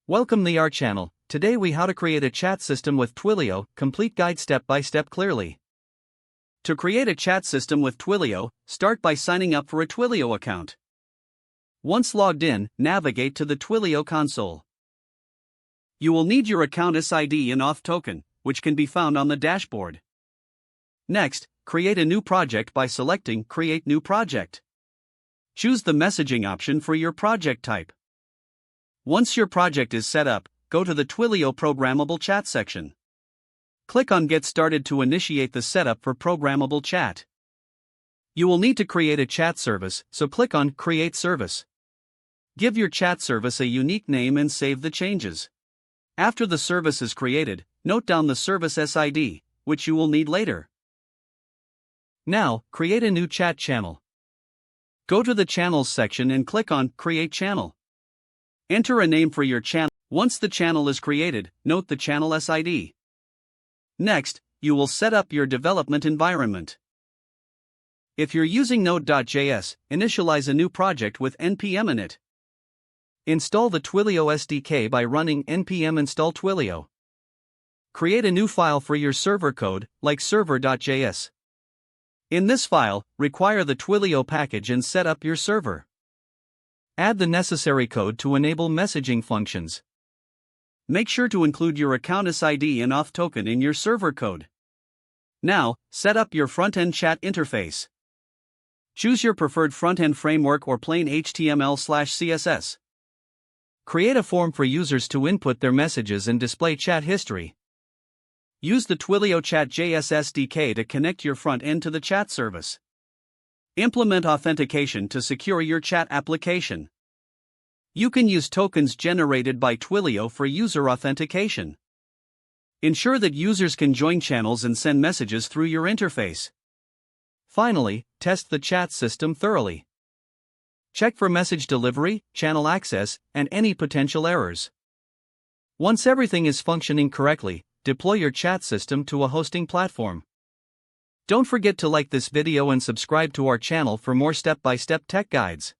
Welcome to our channel. Today we how to create a chat system with Twilio, complete guide step by step clearly. To create a chat system with Twilio, start by signing up for a Twilio account. Once logged in, navigate to the Twilio console. You will need your account SID and auth token, which can be found on the dashboard. Next, create a new project by selecting Create New Project. Choose the messaging option for your project type. Once your project is set up, go to the Twilio Programmable Chat section. Click on Get Started to initiate the setup for programmable chat. You will need to create a chat service, so click on Create Service. Give your chat service a unique name and save the changes. After the service is created, note down the service SID, which you will need later. Now, create a new chat channel. Go to the Channels section and click on Create Channel. Enter a name for your channel. Once the channel is created, note the channel SID. Next, you will set up your development environment. If you're using Node.js, initialize a new project with npm in it. Install the Twilio SDK by running npm install Twilio. Create a new file for your server code, like server.js. In this file, require the Twilio package and set up your server. Add the necessary code to enable messaging functions. Make sure to include your account SID and auth token in your server code. Now, set up your front-end chat interface. Choose your preferred front-end framework or plain HTML/CSS. Create a form for users to input their messages and display chat history. Use the Twilio Chat.js SDK to connect your front end to the chat service. Implement authentication to secure your chat application. You can use tokens generated by Twilio for user authentication. Ensure that users can join channels and send messages through your interface. Finally, test the chat system thoroughly. Check for message delivery, channel access, and any potential errors. Once everything is functioning correctly, deploy your chat system to a hosting platform. Don't forget to like this video and subscribe to our channel for more step-by-step tech guides.